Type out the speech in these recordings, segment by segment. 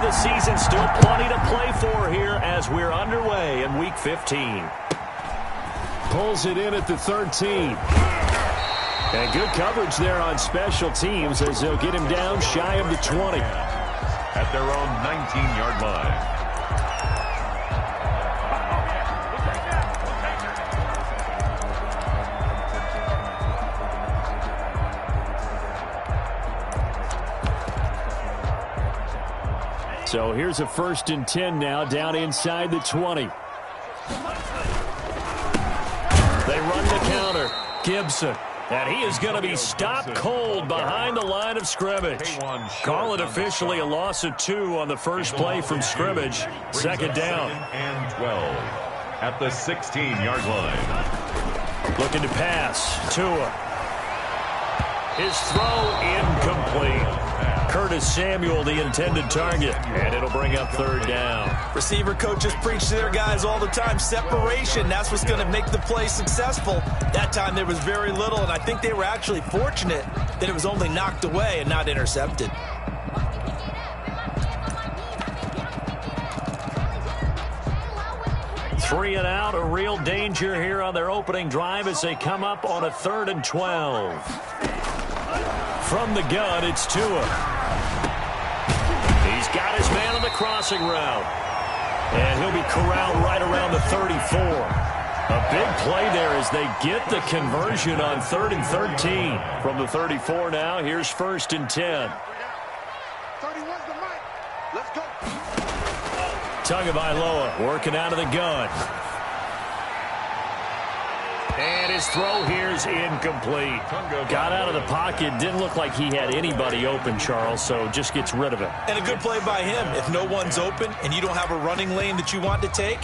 the season. Still plenty to play for here as we're underway in Week 15. Pulls it in at the 13. And good coverage there on special teams as they'll get him down shy of the 20. At their own 19-yard line. So here's a 1st and 10 now, down inside the 20. They run the counter. Gibson. And he is going to be stopped cold behind the line of scrimmage. Call it officially a loss of 2 on the first play from scrimmage. 2nd down. And 12 at the 16-yard line. Looking to pass. Tua. His throw incomplete. Curtis Samuel, the intended target. And it'll bring up 3rd down. Receiver coaches preach to their guys all the time. Separation, that's what's going to make the play successful. That time there was very little, and I think they were actually fortunate that it was only knocked away and not intercepted. Three and out, a real danger here on their opening drive as they come up on a 3rd and 12. From the gun, it's Tua. He's got his man on the crossing route. And he'll be corralled right around the 34. A big play there as they get the conversion on 3rd and 13. From the 34 now, here's 1st and 10. 31's the mic. Let's go. Tagovailoa working out of the gun. And his throw here is incomplete. Got out of the pocket. Didn't look like he had anybody open, Charles, so just gets rid of it. And a good play by him. If no one's open and you don't have a running lane that you want to take,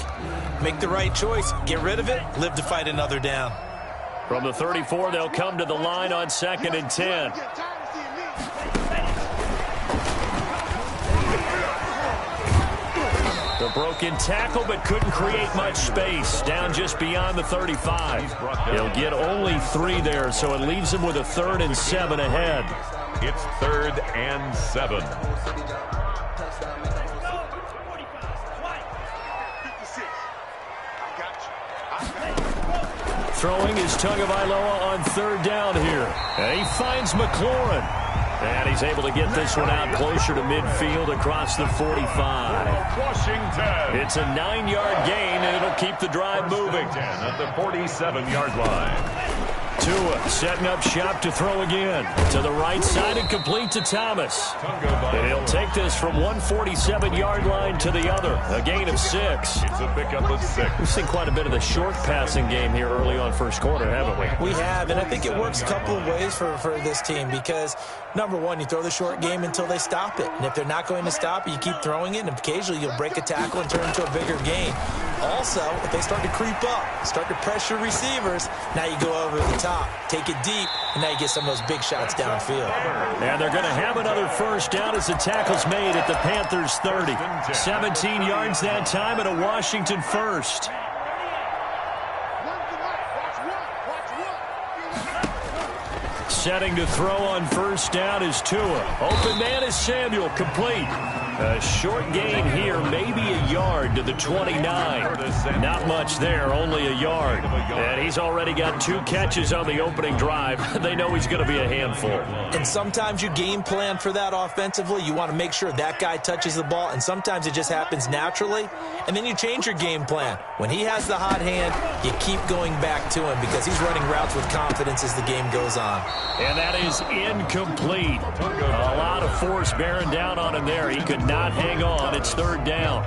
make the right choice. Get rid of it. Live to fight another down. From the 34, they'll come to the line on 2nd and 10. The broken tackle, but couldn't create much space. Down just beyond the 35. He'll get only 3 there, so it leaves him with a 3rd and 7 ahead. It's 3rd and 7. Throwing is Tagovailoa on 3rd down here. And he finds McLaurin. And he's able to get this one out closer to midfield across the 45. Washington. It's a 9-yard gain, and it'll keep the drive moving. At the 47-yard line. Tua setting up shop to throw again. To the right side and complete to Thomas. And he'll take this from 147-yard line to the other. A gain of 6. It's a pickup of 6. We've seen quite a bit of the short passing game here early on first quarter, haven't we? We have, and I think it works a couple of ways for this team because, number one, you throw the short game until they stop it. And if they're not going to stop it, you keep throwing it, and occasionally you'll break a tackle and turn it into a bigger gain. Also, if they start to creep up, start to pressure receivers, now you go over the top, take it deep, and now you get some of those big shots downfield. And they're going to have another first down as the tackle's made at the Panthers' 30. 17 yards that time and a Washington first. Setting to throw on first down is Tua. Open man is Samuel, complete. A short gain here, maybe a yard to the 29. Not much there, only a yard. And he's already got 2 catches on the opening drive. They know he's going to be a handful. And sometimes you game plan for that offensively. You want to make sure that guy touches the ball, and sometimes it just happens naturally. And then you change your game plan. When he has the hot hand, you keep going back to him because he's running routes with confidence as the game goes on. And that is incomplete. A lot of force bearing down on him there. He could not hang on. It's 3rd down.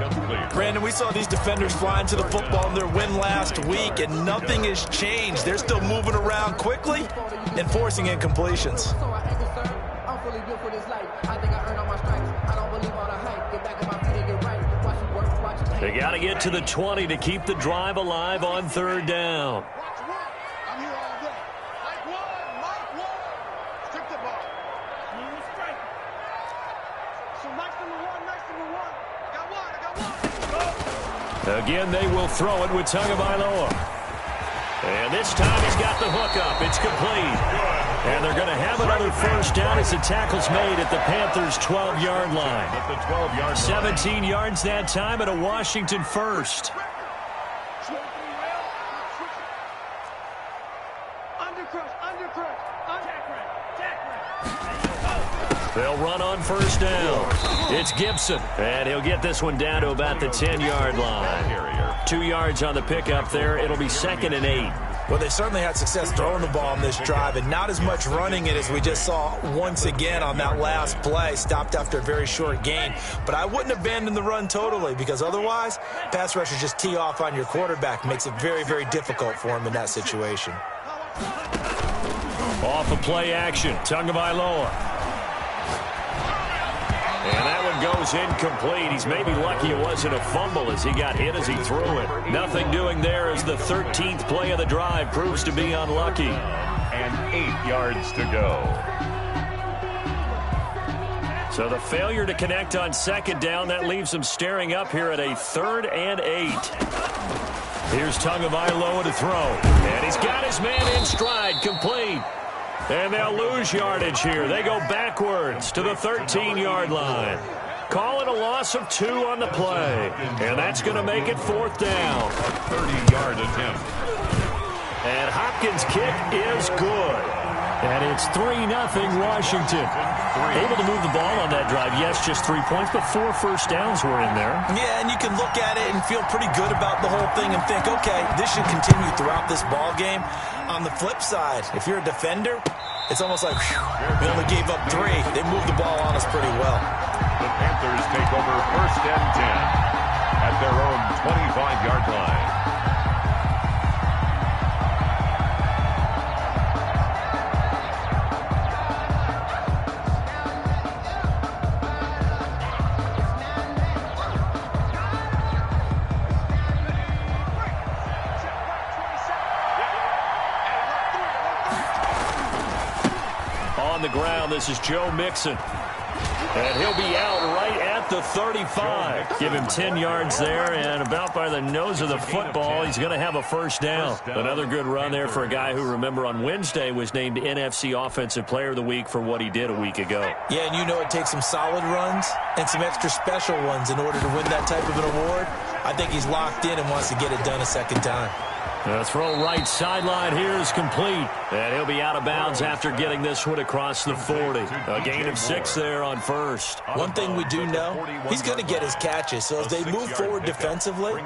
Brandon, we saw these defenders flying to the football in their win last week, and nothing has changed. They're still moving around quickly and forcing incompletions. They got to get to the 20 to keep the drive alive on 3rd down. Again, they will throw it with Tagovailoa. And this time he's got the hook up. It's complete. And they're going to have another first down as the tackle's made at the Panthers' 12-yard line. At the 12-yard line. 17 yards that time and a Washington first. They'll run on first down. It's Gibson, and he'll get this one down to about the 10-yard line. 2 yards on the pickup there. It'll be 2nd and 8. Well, they certainly had success throwing the ball on this drive, and not as much running it as we just saw once again on that last play. Stopped after a very short gain. But I wouldn't abandon the run totally, because otherwise, pass rushers just tee off on your quarterback. Makes it very, very difficult for him in that situation. Off of play action, Tagovailoa. And that one goes incomplete. He's maybe lucky it wasn't a fumble as he got hit as he threw it. Nothing doing there as the 13th play of the drive proves to be unlucky. And 8 yards to go. So the failure to connect on second down, that leaves him staring up here at a 3rd and 8. Here's Tagovailoa to throw. And he's got his man in stride, complete. And they'll lose yardage here. They go backwards to the 13-yard line. Call it a loss of 2 on the play. And that's going to make it 4th down. 30-yard attempt. And Hopkins' kick is good. And it's 3-0 Washington. Able to move the ball on that drive. Yes, just 3 points, but 4 first downs were in there. Yeah, and you can look at it and feel pretty good about the whole thing and think, okay, this should continue throughout this ball game. On the flip side, if you're a defender, it's almost like, whew, we only gave up 3. They moved the ball on us pretty well. The Panthers take over 1st and 10 at their own 25-yard line. On the ground, this is Joe Mixon. And he'll be out right at the 35. Give him 10 yards there, and about by the nose of the football, he's going to have a first down. Another good run there for a guy who, remember, on Wednesday was named NFC Offensive Player of the Week for what he did a week ago. Yeah, and you know it takes some solid runs and some extra special ones in order to win that type of an award. I think he's locked in and wants to get it done a second time. The throw right sideline here is complete. And he'll be out of bounds after getting this one across the 40. A gain of 6 there on first. One thing we do know, he's going to get his catches. So as they move forward defensively,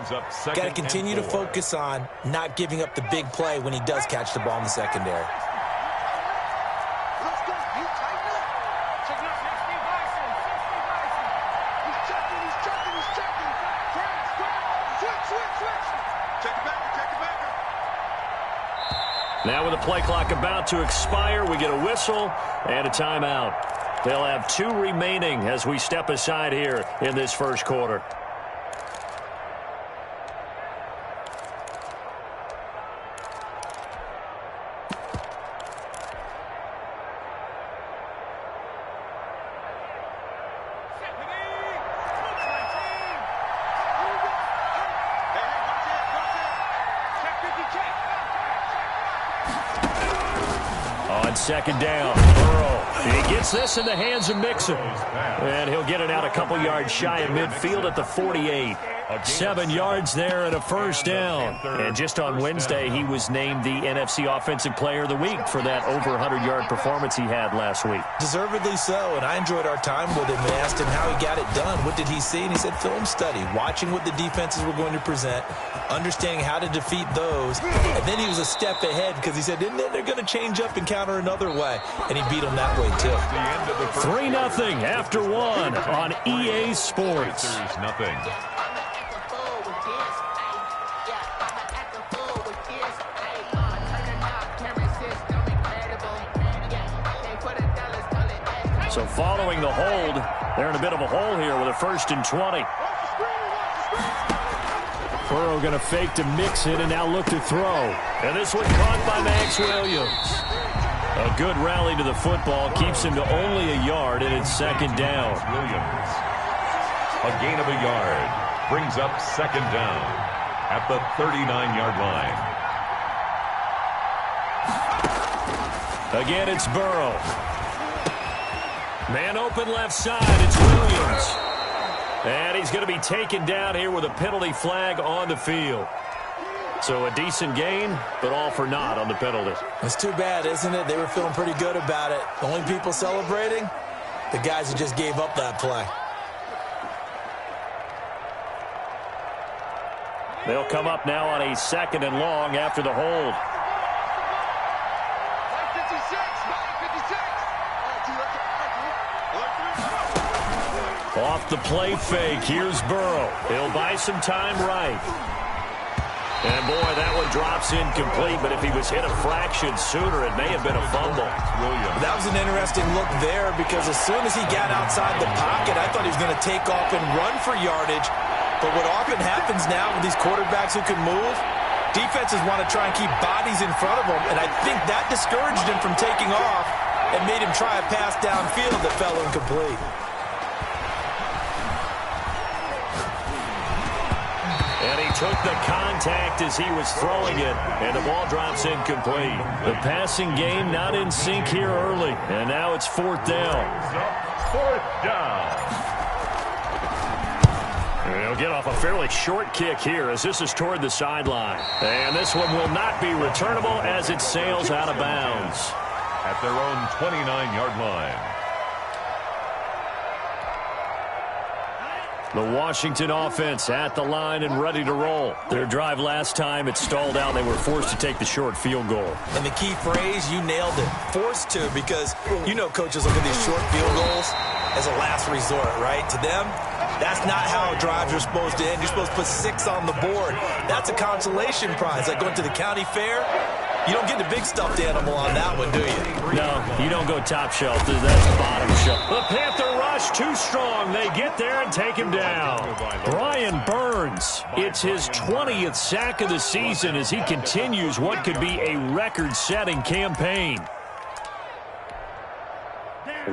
got to continue to focus on not giving up the big play when he does catch the ball in the secondary. Now with the play clock about to expire, we get a whistle and a timeout. They'll have 2 remaining as we step aside here in this first quarter. Second down, Burrow. He gets this in the hands of Mixon. And he'll get it out a couple yards shy of midfield at the 48. 7 yards there and a first down. And just on Wednesday, he was named the NFC Offensive Player of the Week for that over 100-yard performance he had last week. Deservedly so, and I enjoyed our time with him and asked him how he got it done. What did he see? And he said film study, watching what the defenses were going to present, understanding how to defeat those. And then he was a step ahead because he said, and then they're going to change up and counter another way. And he beat them that way, too. 3-0 after 1 on EA Sports. Nothing. So following the hold, they're in a bit of a hole here with a 1st and 20. Burrow going to fake to Mixon and now look to throw. And this one caught by Max Williams. A good rally to the football keeps him to only a yard, and it's 2nd down. Williams. A gain of a yard brings up 2nd down at the 39-yard line. Again, it's Burrow. Man open left side. It's Williams. And he's going to be taken down here with a penalty flag on the field. So a decent gain, but all for naught on the penalty. It's too bad, isn't it? They were feeling pretty good about it. The only people celebrating, the guys who just gave up that play. They'll come up now on a 2nd and long after the hold. Off the play fake, here's Burrow. He'll buy some time right. And, boy, that one drops incomplete, but if he was hit a fraction sooner, it may have been a fumble. That was an interesting look there because as soon as he got outside the pocket, I thought he was going to take off and run for yardage. But what often happens now with these quarterbacks who can move, defenses want to try and keep bodies in front of them, and I think that discouraged him from taking off and made him try a pass downfield that fell incomplete. And he took the contact as he was throwing it, and the ball drops incomplete. The passing game not in sync here early, and now it's 4th down. 4th down. And he'll get off a fairly short kick here as this is toward the sideline. And this one will not be returnable as it sails out of bounds. At their own 29-yard line. The Washington offense at the line and ready to roll. Their drive last time, it stalled out. They were forced to take the short field goal. And the key phrase, you nailed it, forced to, because you know coaches look at these short field goals as a last resort, right? To them, that's not how drives are supposed to end. You're supposed to put 6 on the board. That's a consolation prize. Like going to the county fair, you don't get the big stuffed animal on that one, do you? No, you don't go top shelf. That's bottom shelf. The Panther rush too strong. They get there and take him down. Brian Burns, it's his 20th sack of the season as he continues what could be a record-setting campaign.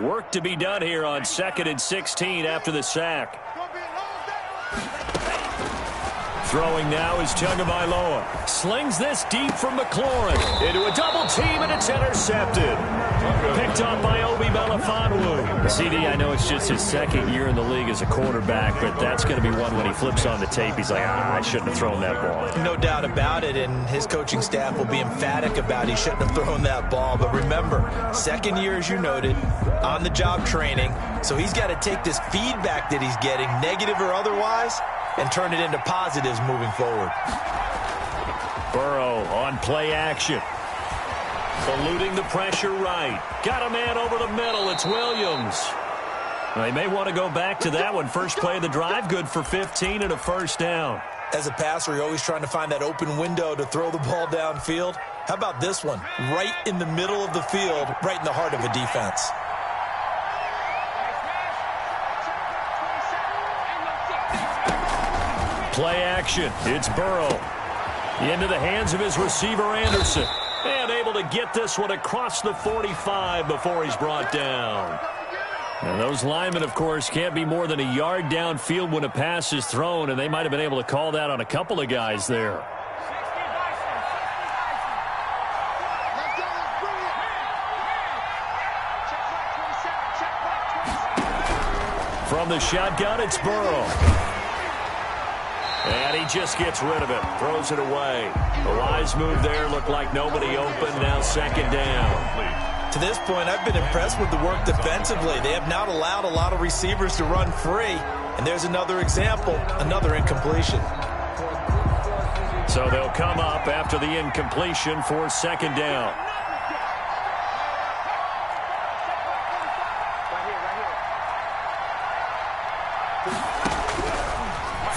Work to be done here on 2nd and 16 after the sack. Throwing now is Tagovailoa. Slings this deep from McLaurin. Into a double team, and it's intercepted. Picked up by Obi Melifonwu. CD, I know it's just his 2nd year in the league as a quarterback, but that's going to be one when he flips on the tape. He's like, I shouldn't have thrown that ball. No doubt about it, and his coaching staff will be emphatic about he shouldn't have thrown that ball. But remember, 2nd year, as you noted, on-the-job training, so he's got to take this feedback that he's getting, negative or otherwise, and turn it into positives moving forward. Burrow on play action. Eluding the pressure right. Got a man over the middle. It's Williams. They may want to go back to that one. First play of the drive, good for 15 and a 1st down. As a passer, you're always trying to find that open window to throw the ball downfield. How about this one? Right in the middle of the field, right in the heart of a defense. Play action. It's Burrow. Into the hands of his receiver, Anderson. And able to get this one across the 45 before he's brought down. And those linemen, of course, can't be more than a yard downfield when a pass is thrown, and they might have been able to call that on a couple of guys there. From the shotgun, it's Burrow. And he just gets rid of it, throws it away. A wise move there, looked like nobody open, now 2nd down. To this point, I've been impressed with the work defensively. They have not allowed a lot of receivers to run free. And there's another example, another incompletion. So they'll come up after the incompletion for 2nd down.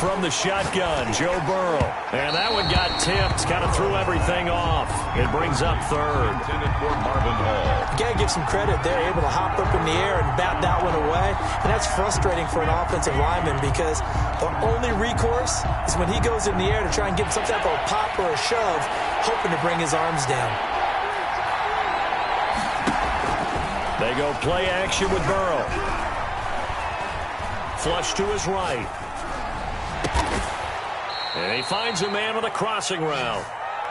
From the shotgun, Joe Burrow. And that one got tipped, kind of threw everything off. It brings up 3rd. You got to give some credit there, able to hop up in the air and bat that one away. And that's frustrating for an offensive lineman because the only recourse is when he goes in the air to try and get some type of a pop or a shove, hoping to bring his arms down. They go play action with Burrow. Flush to his right. And he finds a man with a crossing route.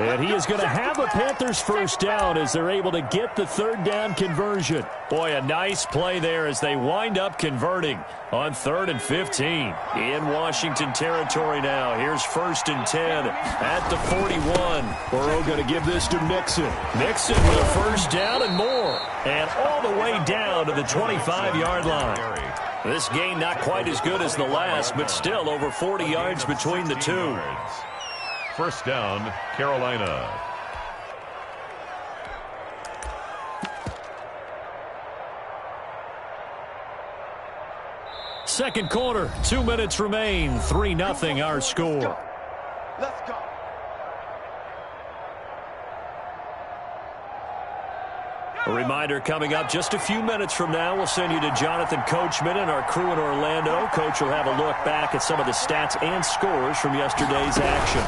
And he is going to have a Panthers first down as they're able to get the third down conversion. Boy, a nice play there as they wind up converting on 3rd and 15. In Washington territory now. Here's 1st and 10 at the 41. Burrow going to give this to Mixon. Mixon with a first down and more. And all the way down to the 25-yard line. This game not quite as good as the last, but still over 40 yards between the two. First down, Carolina. Second quarter, 2 minutes remain. 3-0 our score. Let's go. A reminder coming up just a few minutes from now. We'll send you to Jonathan Coachman and our crew in Orlando. Coach will have a look back at some of the stats and scores from yesterday's action.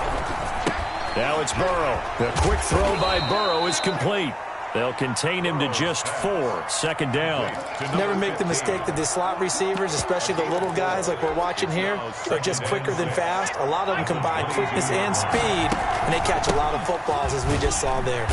Now it's Burrow. The quick throw by Burrow is complete. They'll contain him to just 4. Second down. Never make the mistake that the slot receivers, especially the little guys like we're watching here, are just quicker than fast. A lot of them combine quickness and speed, and they catch a lot of footballs, as we just saw there.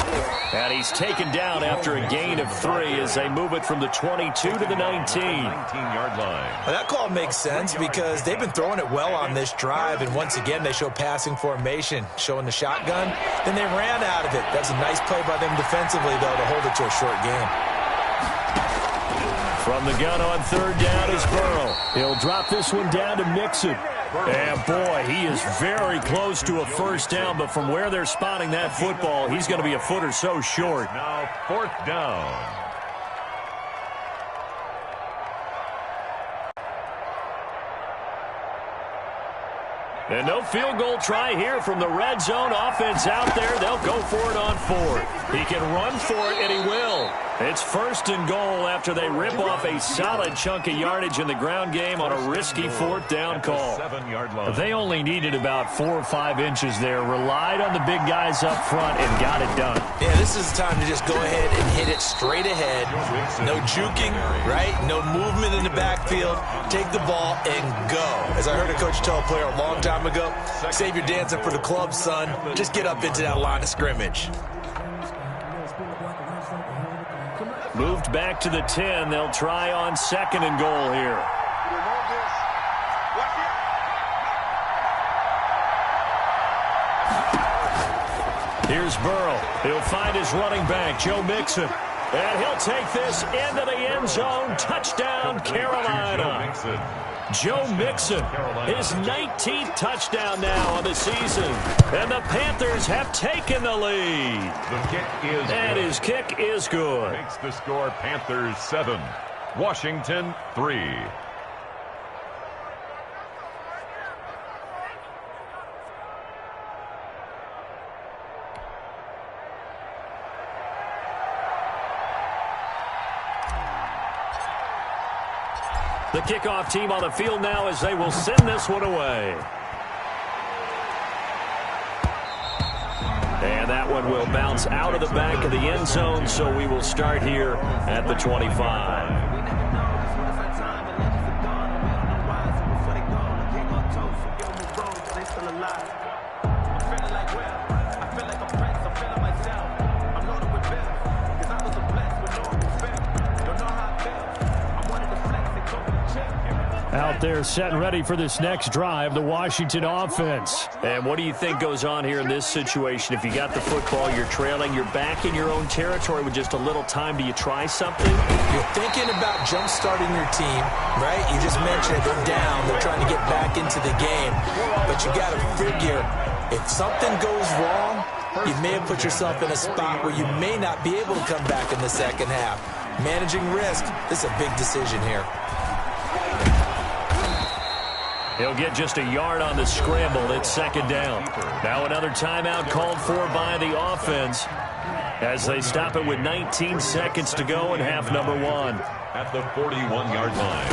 And he's taken down after a gain of 3 as they move it from the 22 to the 19. 19-yard line. Well, that call makes sense because they've been throwing it well on this drive, and once again they show passing formation, showing the shotgun. Then they ran out of it. That's a nice play by them defensively, though, to hold it to a short game. From the gun on 3rd down is Burrow. He'll drop this one down to Mixon. And boy, he is very close to a first down, but from where they're spotting that football, he's going to be a foot or so short. Now 4th down. And no field goal try here from the red zone. Offense out there. They'll go for it on 4th. He can run for it, and he will. It's 1st and goal after they rip off a solid chunk of yardage in the ground game on a risky 4th down call. 7-yard line. They only needed about 4 or 5 inches there. Relied on the big guys up front and got it done. Yeah, this is the time to just go ahead and hit it straight ahead. No juking, right? No movement in the backfield. Take the ball and go. As I heard a coach tell a player a long time ago, save your dancing for the club, son. Just get up into that line of scrimmage. Moved back to the 10. They'll try on 2nd and goal here. Here's Burrow. He'll find his running back, Joe Mixon. And he'll take this into the end zone. Touchdown, Carolina. Joe Mixon, his 19th touchdown now of the season. And the Panthers have taken the lead. The kick is and good. His kick is good. Makes the score Panthers 7, Washington 3. The kickoff team on the field now as they will send this one away. And that one will bounce out of the back of the end zone, so we will start here at the 25. Out there set and ready for this next drive, the Washington offense. And what do you think goes on here in this situation? If you got the football, you're trailing, you're back in your own territory with just a little time. Do you try something? You're thinking about jump-starting your team, right? You just mentioned it. They're down. They're trying to get back into the game. But you got to figure, if something goes wrong, you may have put yourself in a spot where you may not be able to come back in the second half. Managing risk, this is a big decision here. He'll get just a yard on the scramble. It's 2nd down. Now another timeout called for by the offense as they stop it with 19 seconds to go in half number 1. At the 41-yard line.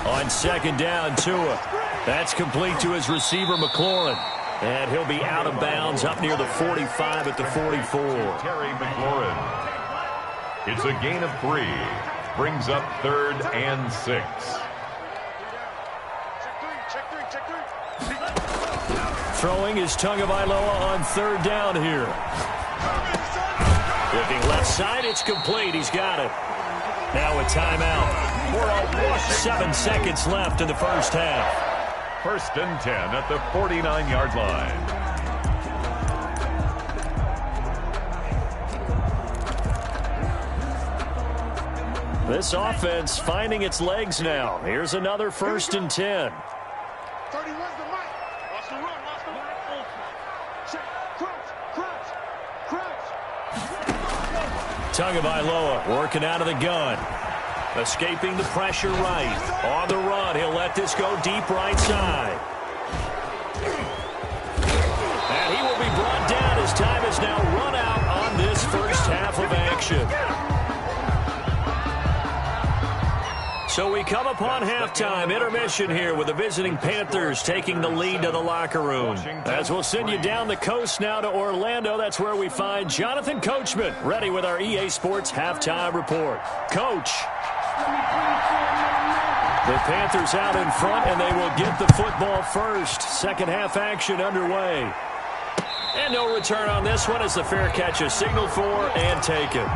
On 2nd down, Tua. That's complete to his receiver, McLaurin. And he'll be out of bounds up near the 45 at the 44. Terry McLaurin. It's a gain of 3. Brings up 3rd and 6. Throwing is Tagovailoa on third down here. Looking left side, it's complete. He's got it. Now a timeout. 7 seconds left in the first half. 1st and 10 at the 49-yard line. This offense finding its legs now. Here's another 1st and 10. 31's the mic. Watch the run. Watch the run. Check. Crouch. Tagovailoa working out of the gun. Escaping the pressure right. On the run, he'll let this go deep right side. And he will be brought down as time is now run out on this first half of action. So we come upon halftime intermission here with the visiting Panthers taking the lead to the locker room. As we'll send you down the coast now to Orlando, that's where we find Jonathan Coachman ready with our EA Sports halftime report. Coach. The Panthers out in front, and they will get the football first. Second half action underway. And no return on this one as the fair catch is signaled for and taken.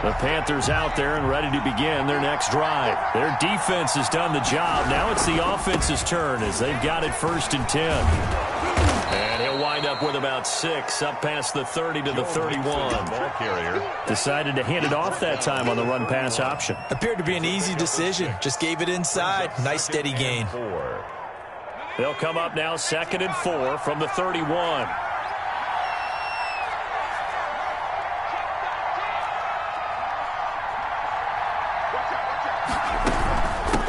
The Panthers out there and ready to begin their next drive. Their defense has done the job. Now it's the offense's turn as they've got it 1st and 10. And he'll wind up with about 6 up past the 30 to the 31. Ball carrier. Decided to hand it off that time on the run-pass option. Appeared to be an easy decision. Just gave it inside. Nice steady gain. 4. They'll come up now 2nd and 4 from the 31.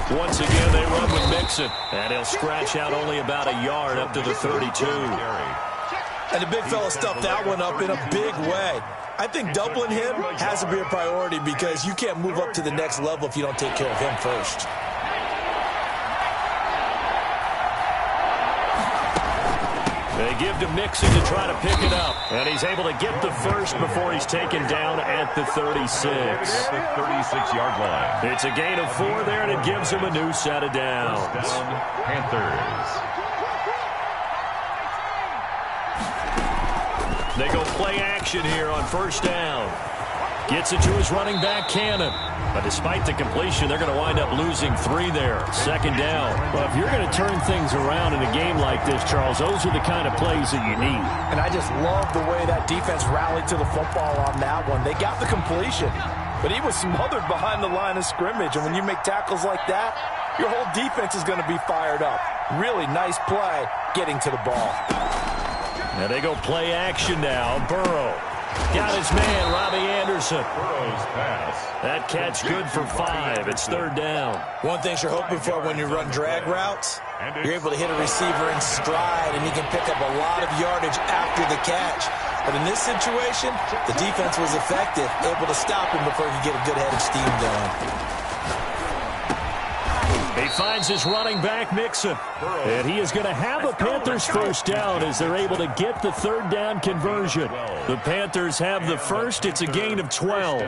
Once again, they run with Mixon. And he'll scratch out only about a yard up to the 32. And the big fella stuffed that one up in a big way. I think doubling him has to be a priority because you can't move up to the next level if you don't take care of him first. They give to Mixon to try to pick it up. And he's able to get the first before he's taken down at the 36. At the 36-yard line. It's a gain of 4 there, and it gives him a new set of downs. First down, Panthers. They go play action here on 1st down. Gets it to his running back, Cannon. But despite the completion, they're going to wind up losing 3 there. 2nd down. Well, if you're going to turn things around in a game like this, Charles, those are the kind of plays that you need. And I just love the way that defense rallied to the football on that one. They got the completion, but he was smothered behind the line of scrimmage. And when you make tackles like that, your whole defense is going to be fired up. Really nice play getting to the ball. And they go play action now. Burrow. Got his man, Robbie Anderson. Burrow's pass. That catch good for 5. It's 3rd down. One thing you're hoping for when you run drag routes, you're able to hit a receiver in stride, and he can pick up a lot of yardage after the catch. But in this situation, the defense was effective, able to stop him before he could get a good head of steam going. He finds his running back, Mixon. And he is going to have a Panthers first down as they're able to get the 3rd down conversion. The Panthers have the first. It's a gain of 12.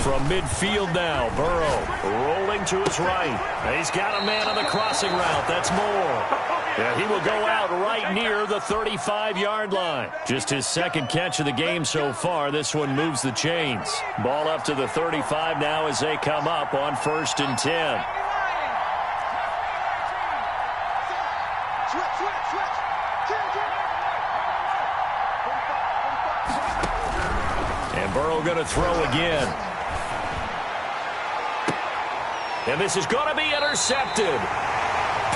From midfield now, Burrow rolling to his right. He's got a man on the crossing route. That's Moore. Yeah, he will go out right near the 35-yard line. Just his 2nd catch of the game so far. This one moves the chains. Ball up to the 35 now as they come up on 1st and 10. And Burrow going to throw again. And this is going to be intercepted.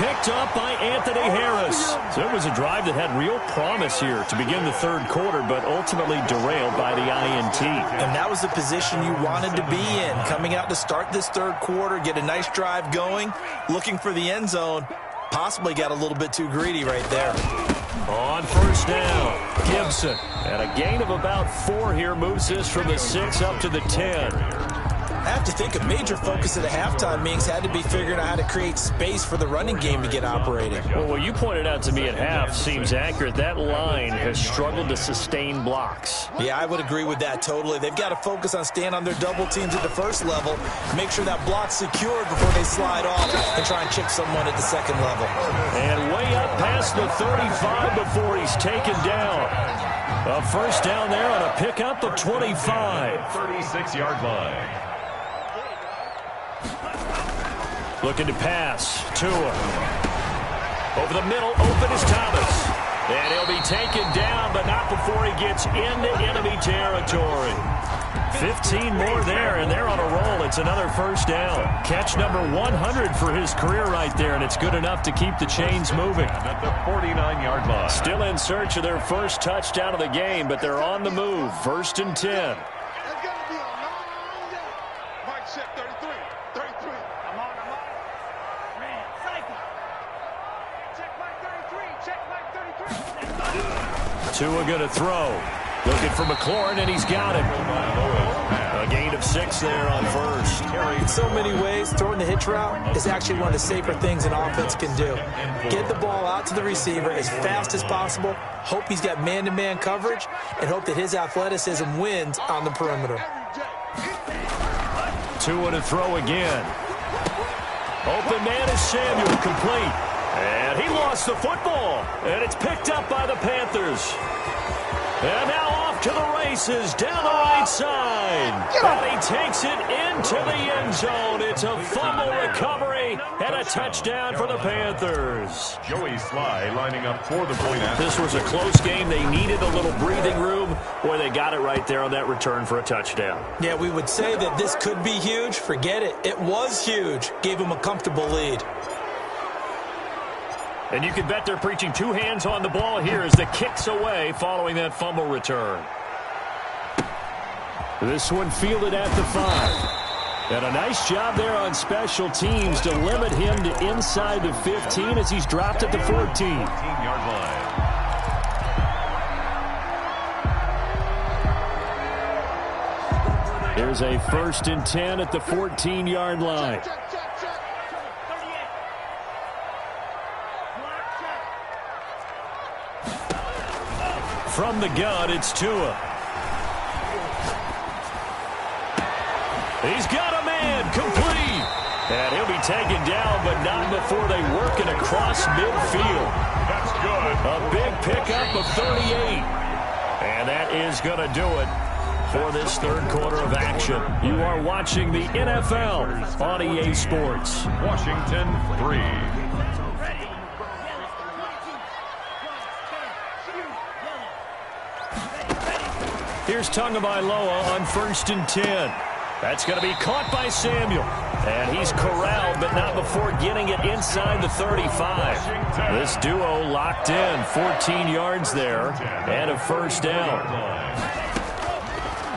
Picked up by Anthony Harris. So it was a drive that had real promise here to begin the 3rd quarter, but ultimately derailed by the INT. And that was the position you wanted to be in. Coming out to start this 3rd quarter, get a nice drive going, looking for the end zone. Possibly got a little bit too greedy right there. On first down, Gibson. And a gain of about 4 here moves this from the 6 up to the 10. I have to think a major focus at the halftime meetings had to be figuring out how to create space for the running game to get operating. Well, what you pointed out to me at half seems accurate. That line has struggled to sustain blocks. Yeah, I would agree with that totally. They've got to focus on staying on their double teams at the first level, make sure that block's secured before they slide off and try and chip someone at the second level. And way up past the 35 before he's taken down. A first down there on a pickup of 25. 36-yard line. Looking to pass. Tua. Over the middle, open is Thomas. And he'll be taken down, but not before he gets into enemy territory. 15 more there, and they're on a roll. It's another first down. Catch number 100 for his career right there, and it's good enough to keep the chains moving. At the 49-yard line. Still in search of their first touchdown of the game, but they're on the move. 1st and 10. It's got to be a long day. Mike check 33. 33. I'm on. Man, cycle. Check Mike 33. Check Mike 33. Tua going to throw. Looking for McLaurin, and he's got him. A gain of 6 there on first. In so many ways, throwing the hitch route is actually one of the safer things an offense can do. Get the ball out to the receiver as fast as possible, hope he's got man-to-man coverage, and hope that his athleticism wins on the perimeter. Tua to throw again. Open man is Samuel, complete. And he lost the football, and it's picked up by the Panthers. And now off to the races down the right side. And he takes it into the end zone. It's a fumble recovery and a touchdown for the Panthers. Joey Sly lining up for the point after. This was a close game. They needed a little breathing room. Boy, they got it right there on that return for a touchdown. Yeah, we would say that this could be huge. Forget it. It was huge. Gave him a comfortable lead. And you can bet they're preaching 2 hands on the ball here as the kick's away following that fumble return. This one fielded at the 5. And a nice job there on special teams to limit him to inside the 15 as he's dropped at the 14. 15-yard line. Here's a 1st and 10 at the 14-yard line. From the gun, it's Tua. He's got a man, complete. And he'll be taken down, but not before they work it across midfield. That's good. A big pickup of 38. And that is going to do it for this third quarter of action. You are watching the NFL on EA Sports. Washington 3. Here's Tagovailoa on 1st and 10. That's going to be caught by Samuel. And he's corralled, but not before getting it inside the 35. This duo locked in. 14 yards there and a first down.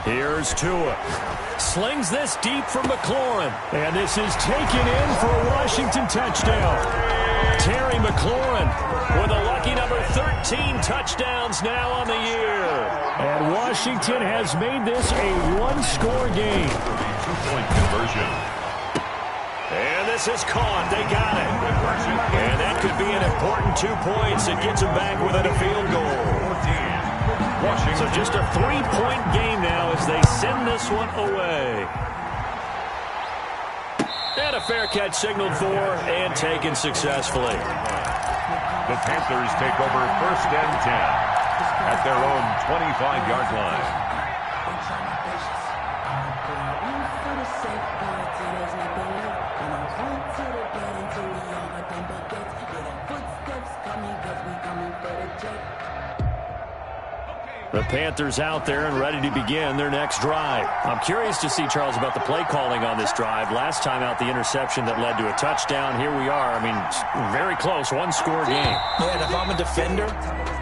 Here's Tua. Slings this deep for McLaurin. And this is taken in for a Washington touchdown. Terry McLaurin with a lucky number 13 touchdowns now on the year. And Washington has made this a one-score game. 2-point conversion. And this is caught. They got it. And that could be an important 2 points. It gets them back within a field goal. So just a 3-point game now as they send this one away. And a fair catch signaled for and taken successfully. The Panthers take over 1st and 10 at their own 25-yard line. The Panthers out there and ready to begin their next drive. I'm curious to see, Charles, about the play calling on this drive. Last time out, the interception that led to a touchdown. Here we are. I mean, very close, one-score game. Yeah, and if I'm a defender,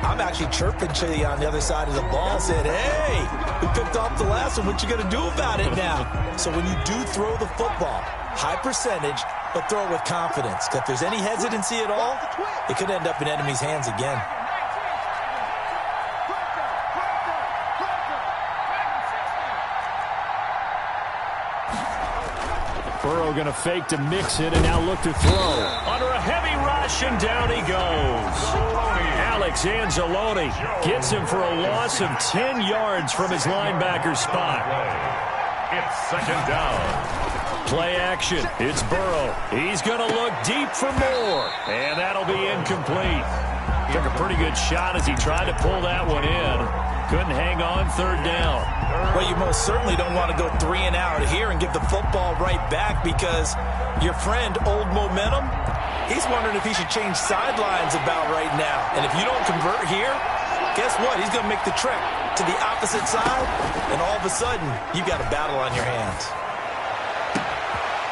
I'm actually chirping to you on the other side of the ball, saying, hey, we picked off the last one. What you going to do about it now? So when you do throw the football, high percentage, but throw it with confidence. If there's any hesitancy at all, it could end up in enemy's hands again. Burrow going to fake to mix it and now look to throw. Under a heavy rush, and down he goes. Alex Anzalone gets him for a loss of 10 yards from his linebacker spot. It's second down. Play action. It's Burrow. He's going to look deep for more, and that'll be incomplete. Took a pretty good shot as he tried to pull that one in. Couldn't hang on third down. Well, you most certainly don't want to go 3 and out here and give the football right back, because your friend, Old Momentum, he's wondering if he should change sidelines about right now. And if you don't convert here, guess what? He's going to make the trek to the opposite side, and all of a sudden, you've got a battle on your hands.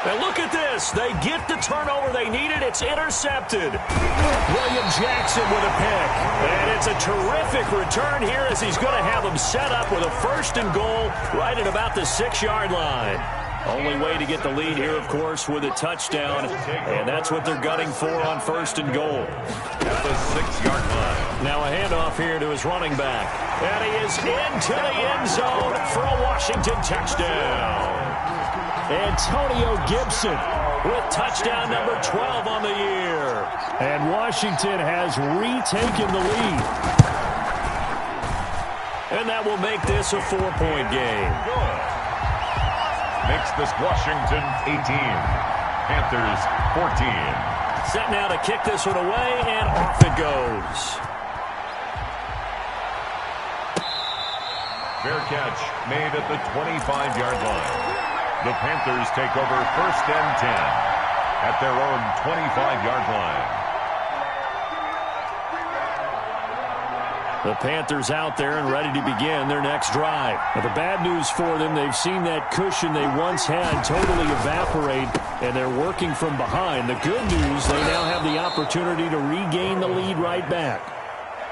And look at this. They get the turnover they needed. It's intercepted. William Jackson with a pick. And it's a terrific return here as he's going to have them set up with a 1st and goal right at about the 6-yard line. Only way to get the lead here, of course, with a touchdown. And that's what they're gunning for on 1st and goal. At the 6-yard line. Now a handoff here to his running back. And he is into the end zone for a Washington touchdown. Antonio Gibson with touchdown number 12 on the year. And Washington has retaken the lead. And that will make this a 4-point game. Good. Makes this Washington 18. Panthers 14. Set now to kick this one away, and off it goes. Fair catch made at the 25-yard line. The Panthers take over 1st and 10 at their own 25-yard line. The Panthers out there and ready to begin their next drive. But the bad news for them, they've seen that cushion they once had totally evaporate, and they're working from behind. The good news, they now have the opportunity to regain the lead right back.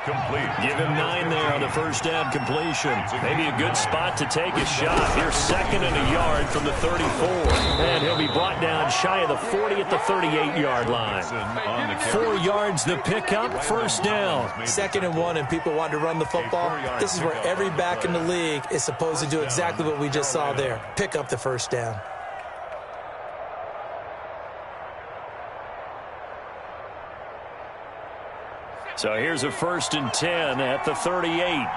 Complete. Give him 9 there on the first down completion. Maybe a good spot to take a shot. Here's 2nd and a yard from the 34. And he'll be brought down shy of the 40 at the 38-yard line. 4 yards the pickup, 1st down. 2nd and 1, and people want to run the football. This is where every back in the league is supposed to do exactly what we just saw there. Pick up the 1st down. So here's a 1st and 10 at the 38.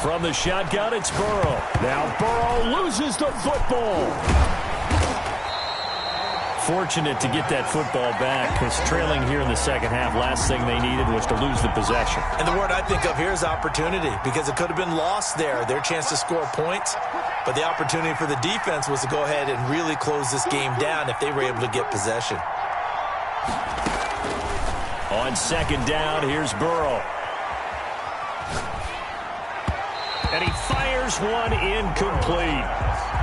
From the shotgun, it's Burrow. Now Burrow loses the football. Fortunate to get that football back, because trailing here in the second half, last thing they needed was to lose the possession. And the word I think of here is opportunity, because it could have been lost there, their chance to score points. But the opportunity for the defense was to go ahead and really close this game down if they were able to get possession. On 2nd down, here's Burrow. And he fires one incomplete.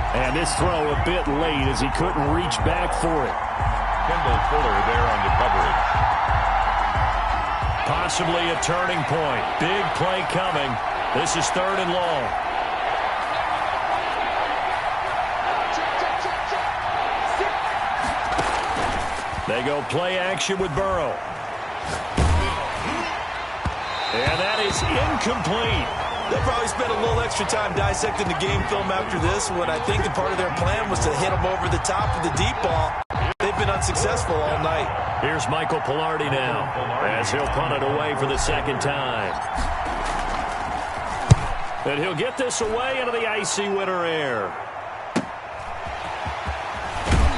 And this throw a bit late as he couldn't reach back for it. Kendall Fuller there on the coverage. Possibly a turning point. Big play coming. This is 3rd and long. They go play action with Burrow. And that is incomplete. They'll probably spend a little extra time dissecting the game film after this, when I think that part of their plan was to hit them over the top of the deep ball. They've been unsuccessful all night. Here's Michael Pilardi now, as he'll punt it away for the 2nd time. And he'll get this away into the icy winter air.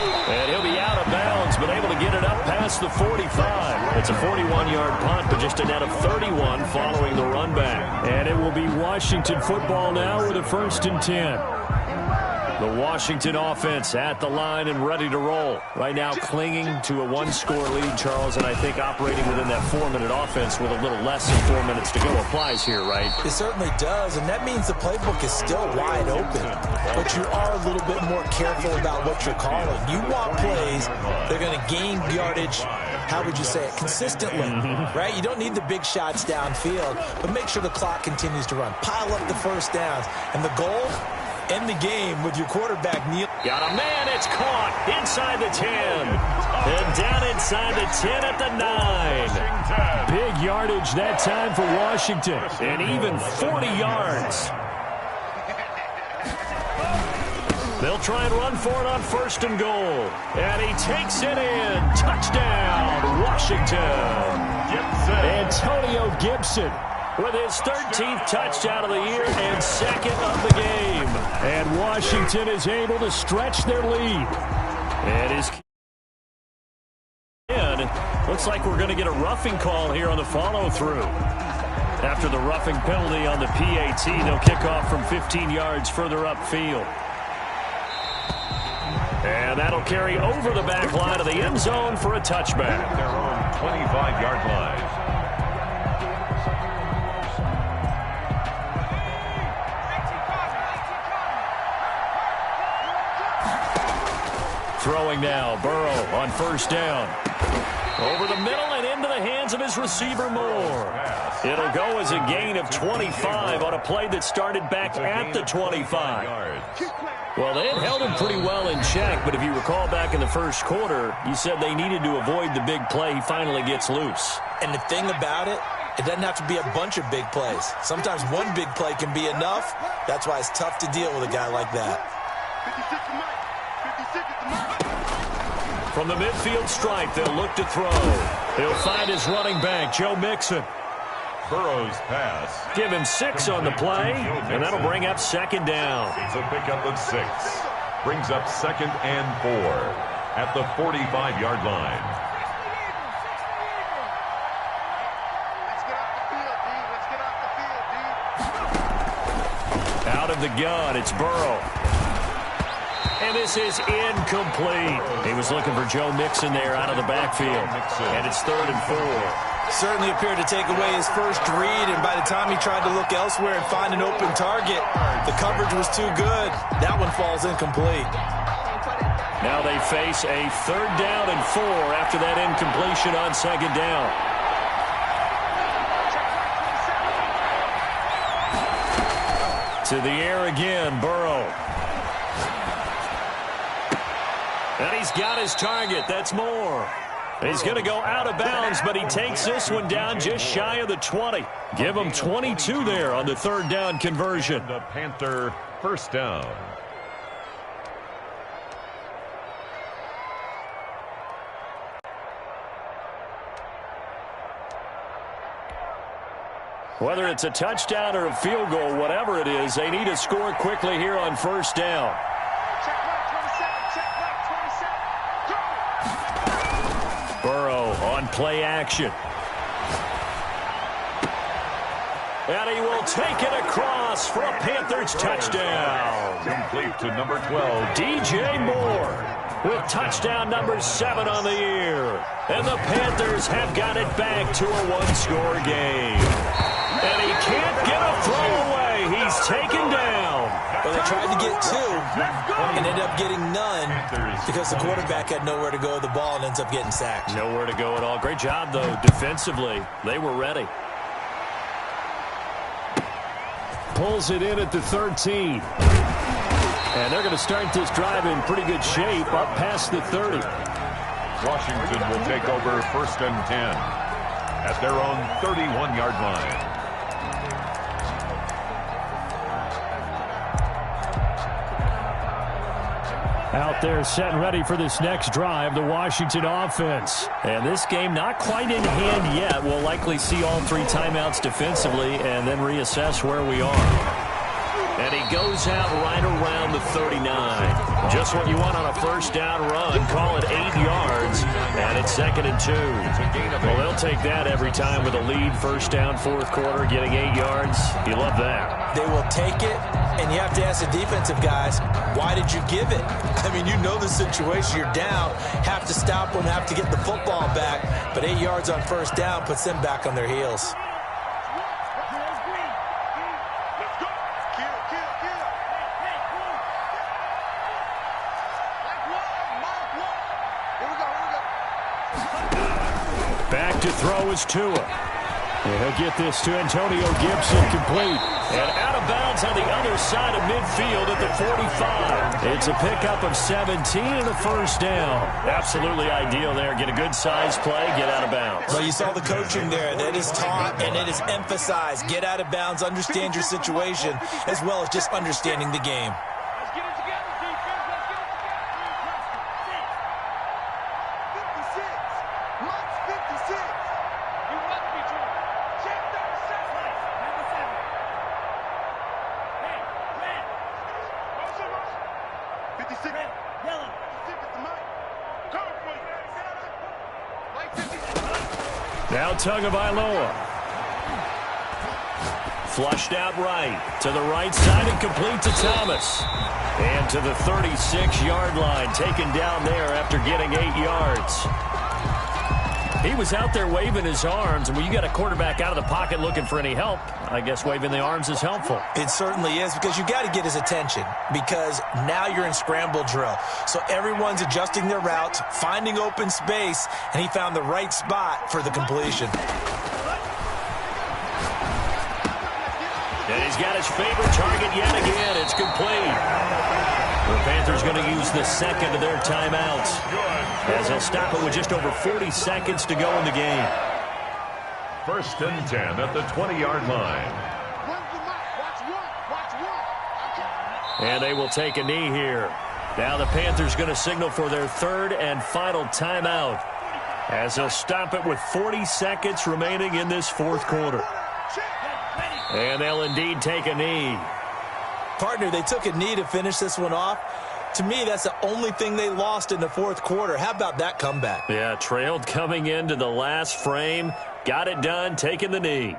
And he'll be out of bounds, but able to get it up past the 45. It's a 41-yard punt, but just a net of 31 following the run back. And it will be Washington football now with a 1st and 10. The Washington offense at the line and ready to roll. Right now clinging to a 1-score lead, Charles, and I think operating within that 4-minute offense with a little less than 4 minutes to go applies here, right? It certainly does, and that means the playbook is still wide open. But you are a little bit more careful about what you're calling. You want plays that are going to gain yardage, how would you say it, consistently, right? You don't need the big shots downfield, but make sure the clock continues to run. Pile up the 1st downs, and the goal end the game with your quarterback kneel. Got a man, it's caught inside the 10. And down inside the 10 at the 9. Big yardage that time for Washington. And even 40 yards. They'll try and run for it on 1st and goal. And he takes it in. Touchdown, Washington. Antonio Gibson with his 13th touchdown of the year and 2nd of the game. And Washington is able to stretch their lead. And is looks like we're going to get a roughing call here on the follow-through. After the roughing penalty on the PAT, they'll kick off from 15 yards further upfield. And that'll carry over the back line of the end zone for a touchback. Their own 25-yard line. Throwing now, Burrow on 1st down. Over the middle and into the hands of his receiver Moore. It'll go as a gain of 25 on a play that started back at the 25. Well, they had held him pretty well in check, but if you recall back in the 1st quarter, you said they needed to avoid the big play. He finally gets loose. And the thing about it, it doesn't have to be a bunch of big plays. Sometimes one big play can be enough. That's why it's tough to deal with a guy like that. From the midfield stripe, they'll look to throw. He'll find his running back, Joe Mixon. Burrow's pass. Give him 6 on the play, and that'll bring up 2nd down. It's a pickup of 6. Brings up 2nd and 4 at the 45-yard line. Let's get off the field, D. Let's get off the field, D. Out of the gun, it's Burrow. And this is incomplete. He was looking for Joe Mixon there out of the backfield. And it's 3rd and 4. Certainly appeared to take away his first read, and by the time he tried to look elsewhere and find an open target, the coverage was too good. That one falls incomplete. Now they face a 3rd down and 4 after that incompletion on 2nd down. To the air again, Burrow. And he's got his target. That's Moore. He's going to go out of bounds, but he takes this one down just shy of the 20. Give him 22 there on the 3rd down conversion. The Panther 1st down. Whether it's a touchdown or a field goal, whatever it is, they need to score quickly here on 1st down. Burrow on play action. And he will take it across for a Panthers touchdown. Complete to number 12. DJ Moore with touchdown number 7 on the year. And the Panthers have got it back to a 1-score game. And he can't get a throw away. He's taken down. Well, they tried to get 2 and ended up getting none because the quarterback had nowhere to go with the ball and ends up getting sacked. Nowhere to go at all. Great job, though, defensively. They were ready. Pulls it in at the 13. And they're going to start this drive in pretty good shape up past the 30. Washington will take over 1st and 10 at their own 31-yard line. Out there set and ready for this next drive, the Washington offense. And this game not quite in hand yet. We'll likely see all 3 timeouts defensively and then reassess where we are. And he goes out right around the 39. Just what you want on a 1st down run. Call it 8 yards, and it's 2nd and 2. Well, they'll take that every time with a lead. 1st down, 4th quarter, getting 8 yards. You love that. They will take it, and you have to ask the defensive guys, why did you give it? I mean, you know the situation. You're down, have to stop them, have to get the football back. But 8 yards on 1st down puts them back on their heels. Back to throw is Tua. And he'll get this to Antonio Gibson, complete. And out of bounds on the other side of midfield at the 45. It's a pickup of 17 and a first down. Absolutely ideal there. Get a good size play, get out of bounds. Well, you saw the coaching there. That is taught and it is emphasized. Get out of bounds, understand your situation, as well as just understanding the game. Let's get it together, defense. Let's get it together. 56. Mike's 56. You must be true. Check 37. Number 7. Hey, red. Motion, motion. 56. Red, yellow. 56 is the Mike. Cover for you. Mike 56. Now Tagovailoa. Flushed out right. To the right side and complete to Thomas. And to the 36-yard line. Taken down there after getting 8 yards. He was out there waving his arms, and when you got a quarterback out of the pocket looking for any help, I guess waving the arms is helpful. It certainly is, because you got to get his attention, because now you're in scramble drill. So everyone's adjusting their routes, finding open space, and he found the right spot for the completion. And he's got his favorite target yet again. It's complete. The Panthers going to use the second of their timeouts, as they'll stop it with just over 40 seconds to go in the game. 1st and 10 at the 20-yard line. And they will take a knee here. Now the Panthers going to signal for their 3rd and final timeout, as they'll stop it with 40 seconds remaining in this 4th quarter. And they'll indeed take a knee. Partner, they took a knee to finish this one off. To me, that's the only thing they lost in the 4th quarter. How about that comeback? Yeah, trailed coming into the last frame. Got it done, taking the knee.